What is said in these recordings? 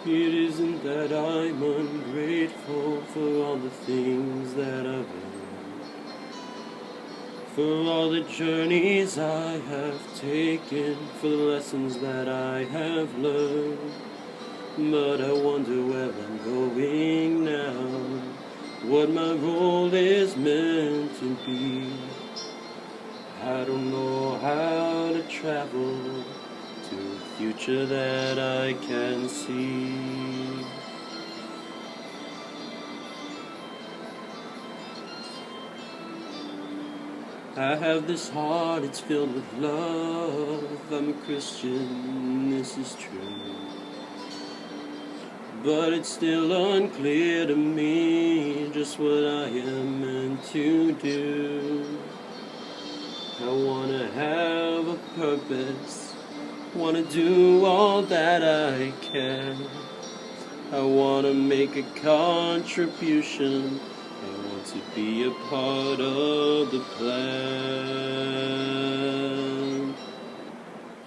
It isn't that I'm ungrateful for all the things that I've earned, for all the journeys I have taken, for the lessons that I have learned. But I wonder where I'm going now, what my role is meant to be. I don't know how to travel to a future that I can see. I have this heart, it's filled with love. I'm a Christian, this is true. But it's still unclear to me just what I am meant to do. I wanna have a purpose, wanna do all that I can. I wanna make a contribution, I want to be a part of the plan.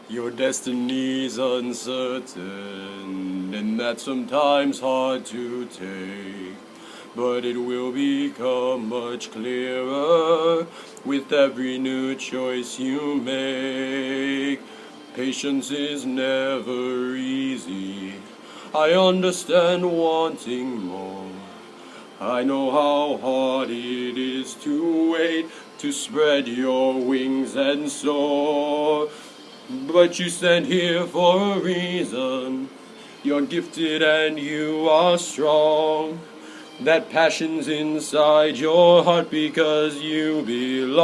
Your destiny's uncertain, and that's sometimes hard to take. But it will become much clearer with every new choice you make. Patience is never easy. I understand wanting more. I know how hard it is to wait, to spread your wings and soar. But you stand here for a reason. You're gifted and you are strong. That passion's inside your heart because you belong.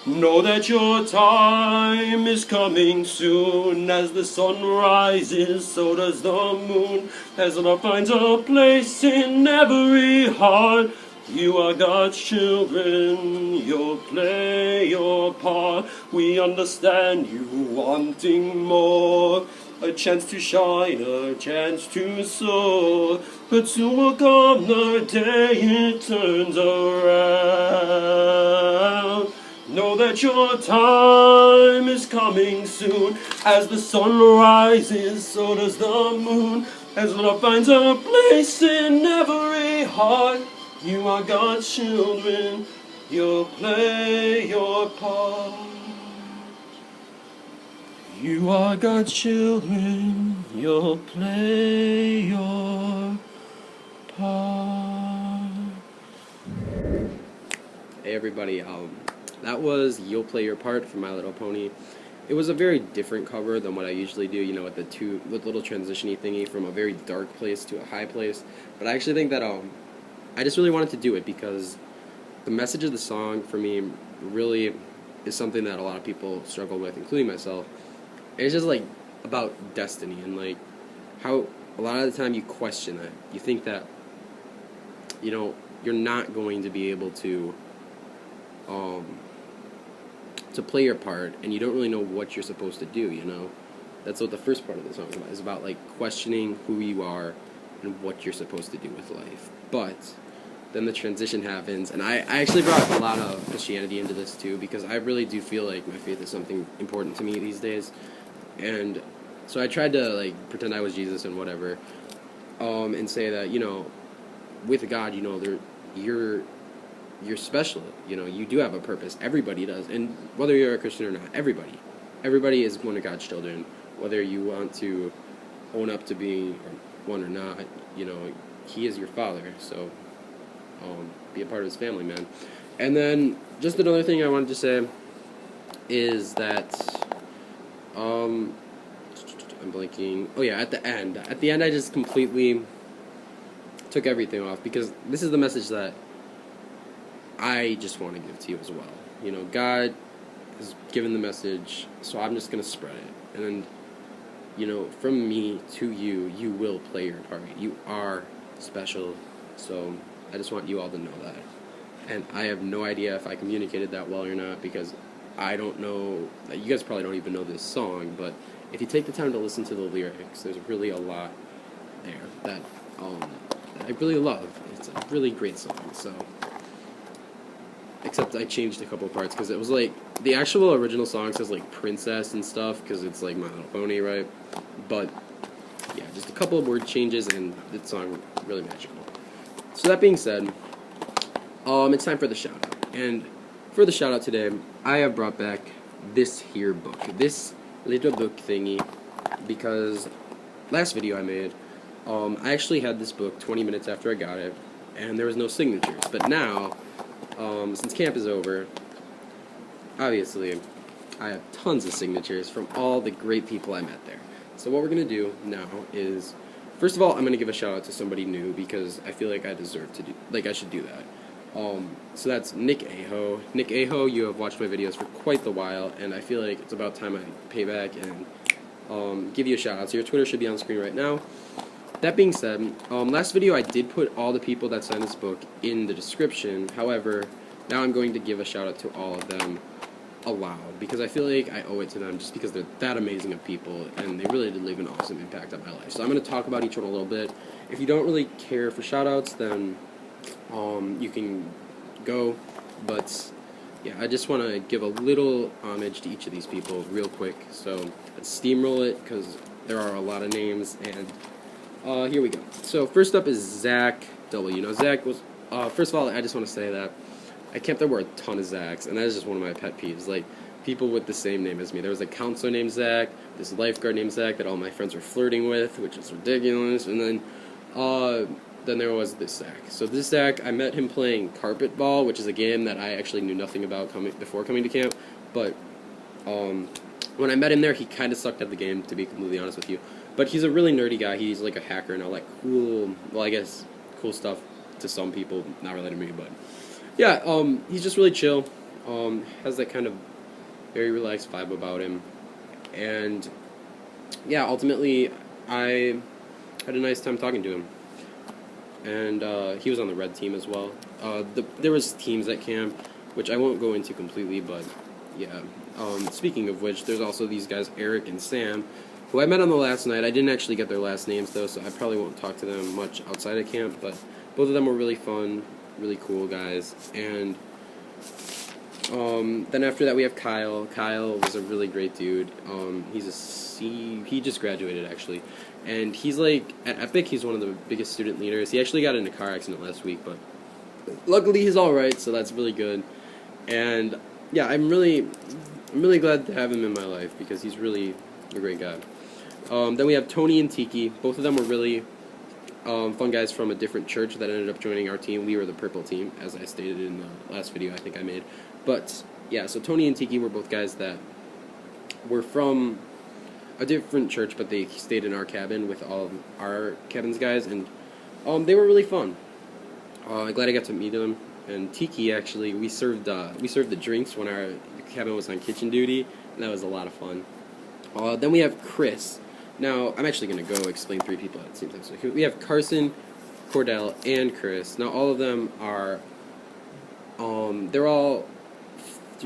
Know that your time is coming soon. As the sun rises, so does the moon. As love finds a place in every heart, you are God's children, you'll play your part. We understand you wanting more. A chance to shine, a chance to soar. But soon will come the day it turns around. Know that your time is coming soon. As the sun rises, so does the moon. As love finds a place in every heart, you are God's children, you'll play your part. You are God's children, you'll play your part. Hey everybody, that was You'll Play Your Part from My Little Pony. It was a very different cover than what I usually do, with the little transition-y thingy from a very dark place to a high place. But I actually think that I just really wanted to do it because the message of the song for me really is something that a lot of people struggle with, including myself. It's just about destiny and how a lot of the time you question that. You think that you're not going to be able to play your part, and you don't really know what you're supposed to do. That's what the first part of the song is about. It's about questioning who you are and what you're supposed to do with life. But then the transition happens, and I actually brought a lot of Christianity into this too, because I really do feel like my faith is something important to me these days. And so I tried to pretend I was Jesus and whatever, and say that with God, you're special. You do have a purpose. Everybody does, and whether you're a Christian or not, everybody is one of God's children. Whether you want to own up to being one or not, He is your Father. So be a part of His family, man. And then just another thing I wanted to say is that I'm blanking. Oh yeah, at the end I just completely took everything off, because this is the message that I just want to give to you as well. God has given the message, so I'm just going to spread it. And from me to you, you will play your part. You are special, so I just want you all to know that. And I have no idea if I communicated that well or not, because I don't know, you guys probably don't even know this song, but if you take the time to listen to the lyrics, there's really a lot there that I really love. It's a really great song, so. Except I changed a couple parts, because it was the actual original song says princess and stuff, because it's My Little Pony, right? But couple of word changes, and the song really magical. So that being said, it's time for the shout out. And for the shout out today, I have brought back this here book, this little book thingy, because last video I made, I actually had this book 20 minutes after I got it, and there was no signatures. But now, since camp is over, obviously, I have tons of signatures from all the great people I met there. So what we're going to do now is, first of all, I'm going to give a shout out to somebody new because I feel like I deserve to do, like I should do that. So that's Nick Aho. Nick Aho, you have watched my videos for quite the while, and I feel like it's about time I pay back and give you a shout out. So your Twitter should be on screen right now. That being said, last video I did put all the people that signed this book in the description. However, now I'm going to give a shout out to all of them aloud because I feel like I owe it to them just because they're that amazing of people and they really did leave an awesome impact on my life. So I'm going to talk about each one a little bit. If you don't really care for shout outs, then you can go, but yeah, I just want to give a little homage to each of these people real quick. So let's steamroll it because there are a lot of names, and here we go. So first up is Zach W. Now Zach was, first of all, I just want to say that I camped there were a ton of Zachs, and that is just one of my pet peeves, like people with the same name as me. There was a counselor named Zach, this lifeguard named Zach that all my friends were flirting with, which is ridiculous, and then there was this Zach. So this Zach, I met him playing carpet ball, which is a game that I actually knew nothing about before coming to camp. But when I met him there, he kind of sucked at the game, to be completely honest with you. But he's a really nerdy guy. He's like a hacker and all that cool, well, I guess cool stuff to some people, not related to me. But yeah, he's just really chill. Has that kind of very relaxed vibe about him. And yeah, ultimately, I had a nice time talking to him. And he was on the red team as well. There was teams at camp, which I won't go into completely, but yeah. Speaking of which, there's also these guys, Eric and Sam, who I met on the last night. I didn't actually get their last names, though, so I probably won't talk to them much outside of camp, but both of them were really fun, really cool guys. And then after that, we have Kyle. Kyle was a really great dude. He just graduated, actually. And he's like, at Epic, he's one of the biggest student leaders. He actually got in a car accident last week, but luckily he's alright, so that's really good. And yeah, I'm really glad to have him in my life because he's really a great guy. Then we have Tony and Tiki. Both of them were really fun guys from a different church that ended up joining our team. We were the purple team, as I stated in the last video I think I made. But yeah, so Tony and Tiki were both guys that were from a different church, but they stayed in our cabin with all of our cabin's guys, and they were really fun. I'm glad I got to meet them. And Tiki, actually, we served the drinks when our cabin was on kitchen duty, and that was a lot of fun. Then we have Chris. Now, I'm actually going to go explain three people at the same time. So we have Carson, Cordell, and Chris. Now, all of them are, they're all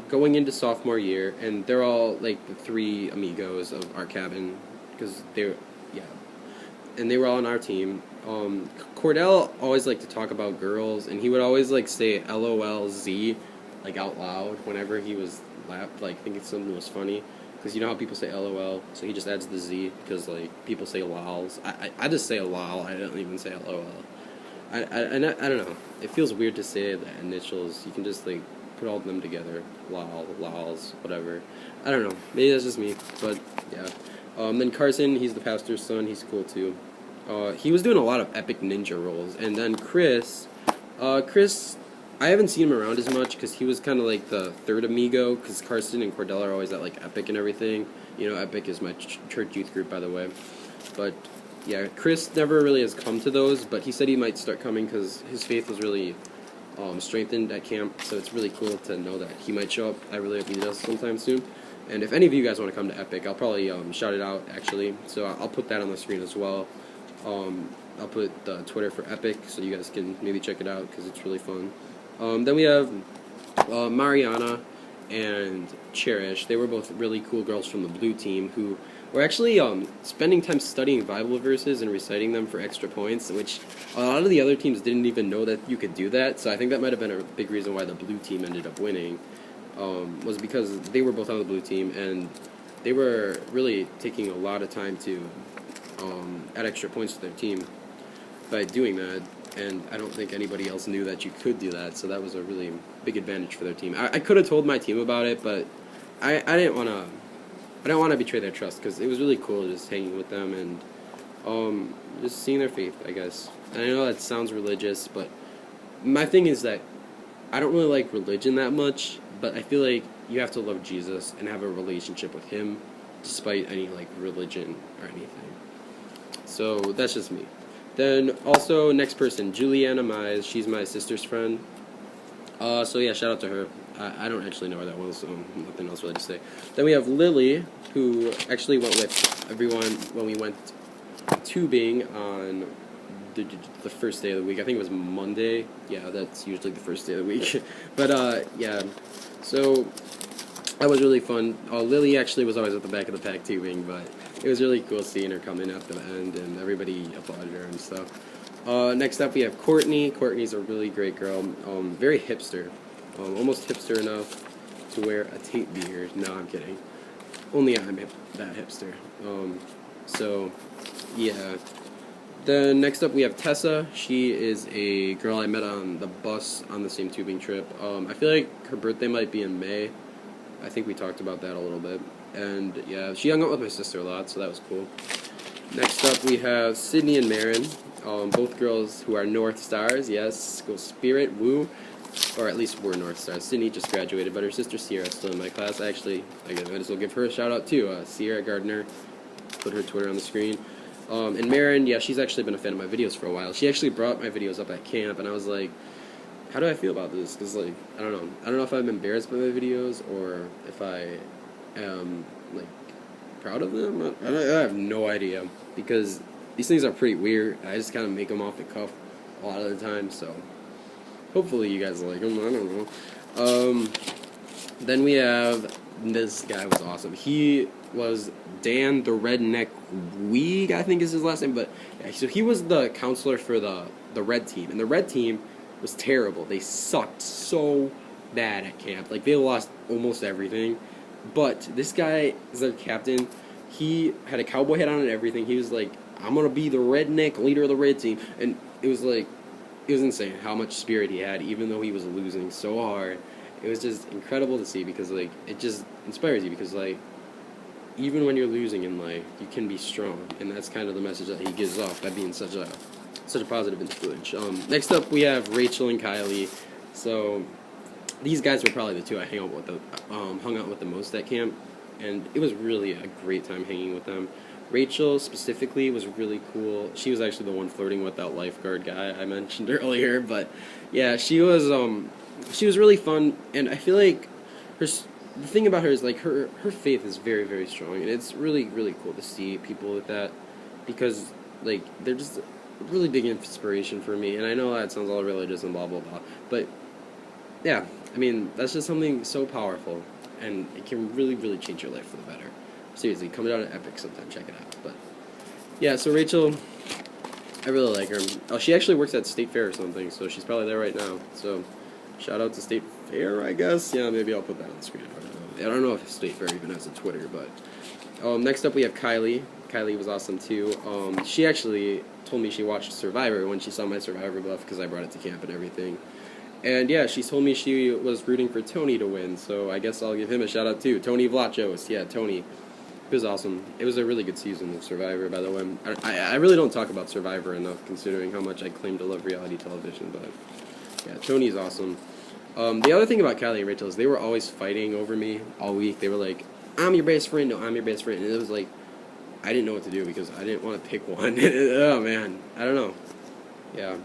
going into sophomore year, and they're all like the three amigos of our cabin, because and they were all on our team. Cordell always liked to talk about girls, and he would always like say LOLZ like out loud whenever he was thinking something was funny, because you know how people say LOL, so he just adds the Z because like people say lols. I just say lol. I don't even say LOL. I don't know. It feels weird to say the initials. You can just like put all of them together. Lol, lols, whatever. I don't know. Maybe that's just me, but yeah. Then Carson, he's the pastor's son. He's cool too. He was doing a lot of epic ninja rolls. And then Chris, I haven't seen him around as much because he was kind of like the third amigo, because Carson and Cordell are always at like Epic and everything. You know, Epic is my church youth group, by the way. But yeah, Chris never really has come to those, but he said he might start coming because his faith was really strengthened at camp, so it's really cool to know that he might show up. I really hope he does sometime soon. And if any of you guys want to come to Epic, I'll probably shout it out, actually. So I'll put that on the screen as well. I'll put the Twitter for Epic so you guys can maybe check it out because it's really fun. Then we have Mariana and Cherish. They were both really cool girls from the blue team who were actually spending time studying Bible verses and reciting them for extra points, which a lot of the other teams didn't even know that you could do that. So I think that might have been a big reason why the blue team ended up winning, was because they were both on the blue team and they were really taking a lot of time to add extra points to their team by doing that. And I don't think anybody else knew that you could do that, so that was a really big advantage for their team. I could have told my team about it, but I didn't want to. I don't want to betray their trust because it was really cool just hanging with them and just seeing their faith, I guess. And I know that sounds religious, but my thing is that I don't really like religion that much, but I feel like you have to love Jesus and have a relationship with Him despite any, like, religion or anything. So that's just me. Then also, next person, Juliana Mize. She's my sister's friend. So yeah, shout out to her. I don't actually know her that well, so nothing else really to say. Then we have Lily, who actually went with everyone when we went tubing on the first day of the week. I think it was Monday. Yeah, that's usually the first day of the week. But yeah, so that was really fun. Lily actually was always at the back of the pack tubing, but it was really cool seeing her come in at the end, and everybody applauded her and stuff. Next up, we have Courtney. Courtney's a really great girl. Very hipster. Almost hipster enough to wear a tape beard. No, I'm kidding. Only I'm that hipster. So, yeah. Then next up, we have Tessa. She is a girl I met on the bus on the same tubing trip. I feel like her birthday might be in May. I think we talked about that a little bit. And yeah, she hung out with my sister a lot, so that was cool. Next up, we have Sydney and Marin, both girls who are North Stars. Yes, go Spirit, woo. Or at least were North Stars. Sydney just graduated, but her sister Sierra is still in my class. Actually, I might as well give her a shout out too. Sierra Gardner, put her Twitter on the screen. And Marin, yeah, she's actually been a fan of my videos for a while. She actually brought my videos up at camp, and I was like, how do I feel about this? Because, like, I don't know. I don't know if I'm embarrassed by my videos or if I am, like, proud of them. I have no idea, because these things are pretty weird. I just kind of make them off the cuff a lot of the time, so hopefully you guys like them. I don't know. Then we have, this guy was awesome. He was Dan the Redneck Weeg, I think is his last name, but yeah, so he was the counselor for the red team, and the red team was terrible. They sucked so bad at camp. Like, they lost almost everything. But this guy is their captain. He had a cowboy hat on and everything. He was like, I'm going to be the redneck leader of the red team. And it was like, it was insane how much spirit he had, even though he was losing so hard. It was just incredible to see, because, like, it just inspires you, because, like, even when you're losing in life, you can be strong. And that's kind of the message that he gives off by being such a positive influence. Next up, we have Rachel and Kylie. So these guys were probably the two I hung out with the most at camp, and it was really a great time hanging with them. Rachel specifically was really cool. She was actually the one flirting with that lifeguard guy I mentioned earlier, but yeah, she was really fun, and I feel like the thing about her is, like, her faith is very, very strong, and it's really, really cool to see people with that, because, like, they're just really big inspiration for me. And I know that sounds all religious and blah blah blah, but yeah, I mean, that's just something so powerful, and it can really, really change your life for the better. Seriously, come down to Epic sometime, check it out. But yeah, so Rachel, I really like her. Oh, she actually works at State Fair or something, so she's probably there right now. So shout out to State Fair, I guess. Yeah, maybe I'll put that on the screen. I don't know if State Fair even has a Twitter, but next up we have Kylie. Kylie was awesome too. She actually told me she watched Survivor when she saw my Survivor buff, because I brought it to camp and everything. And yeah, she told me she was rooting for Tony to win, so I guess I'll give him a shout out too. Tony Vlachos, yeah, Tony. It was awesome. It was a really good season of Survivor, by the way. I really don't talk about Survivor enough, considering how much I claim to love reality television, but yeah, Tony's awesome. The other thing about Kylie and Rachel is they were always fighting over me all week. They were like, I'm your best friend, no, I'm your best friend. And it was like, I didn't know what to do, because I didn't want to pick one. Oh, man. I don't know. Yeah.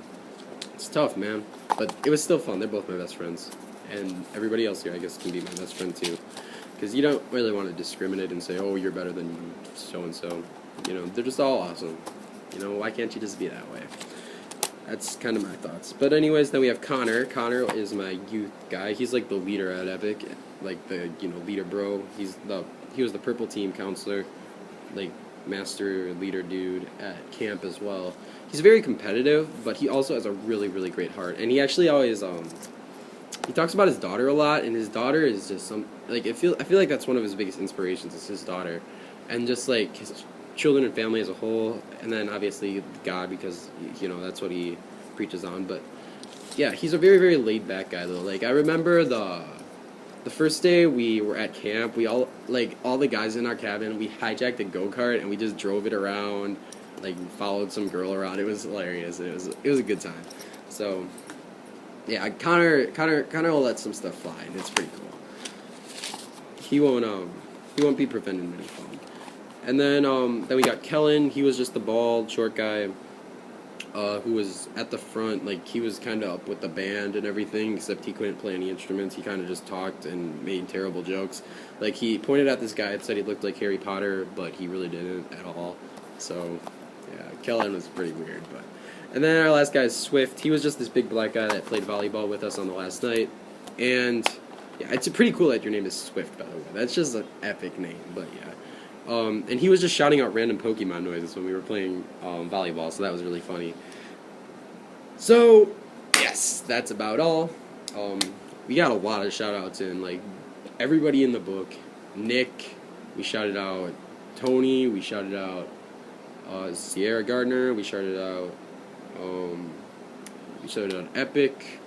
It's tough, man. But it was still fun. They're both my best friends. And everybody else here, I guess, can be my best friend, too. Because you don't really want to discriminate and say, oh, you're better than so-and-so. You know, they're just all awesome. You know, why can't you just be that way? That's kind of my thoughts. But anyways, then we have Connor. Connor is my youth guy. He's like the leader at Epic. Like the, leader bro. He was the purple team counselor. Like, master leader dude at camp as well. He's very competitive, but he also has a really, really great heart. And he actually always he talks about his daughter a lot, and his daughter is just I feel like that's one of his biggest inspirations, is his daughter. And just like children and family as a whole, and then obviously God, because that's what he preaches on. But yeah, he's a very, very laid back guy though. Like I remember the first day we were at camp, we all the guys in our cabin, we hijacked a go-kart and we just drove it around, like followed some girl around. It was hilarious. It was a good time. So yeah, Connor will let some stuff fly, and it's pretty cool. He won't be preventing any fun. And then we got Kellen. He was just the bald, short guy who was at the front. Like, he was kind of up with the band and everything, except he couldn't play any instruments. He kind of just talked and made terrible jokes. Like, he pointed at this guy and said he looked like Harry Potter, but he really didn't at all. So, yeah, Kellen was pretty weird. And then our last guy is Swift. He was just this big black guy that played volleyball with us on the last night. And yeah, it's pretty cool that your name is Swift, by the way. That's just an epic name, but yeah. And he was just shouting out random Pokemon noises when we were playing volleyball, so that was really funny. So, yes, that's about all. We got a lot of shout-outs in, like, everybody in the book. Nick, we shouted out Tony, we shouted out Sierra Gardner, we shouted out Epic.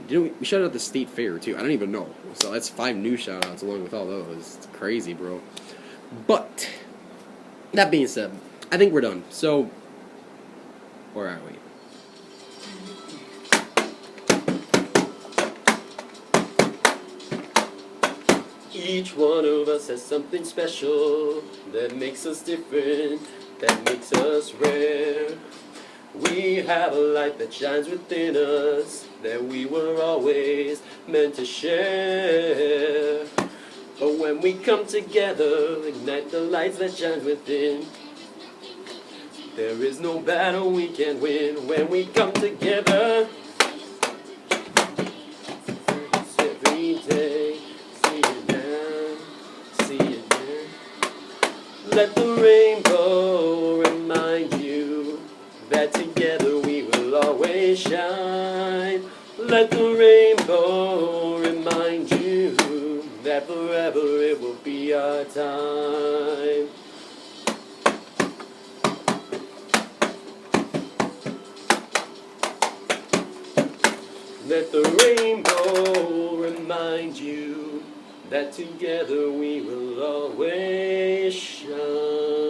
We shouted out the State Fair, too. I don't even know. So that's 5 new shout-outs along with all those. It's crazy, bro. But, that being said, I think we're done. So, where are we? Each one of us has something special that makes us different, that makes us rare. We have a light that shines within us, that we were always meant to share. But when we come together, ignite the lights that shine within. There is no battle we can win when we come together. Every day, see it now, see it now. Let the rainbow remind you that together we will always shine. Let the rainbow remind you that forever it will be our time. Let the rainbow remind you that together we will always shine.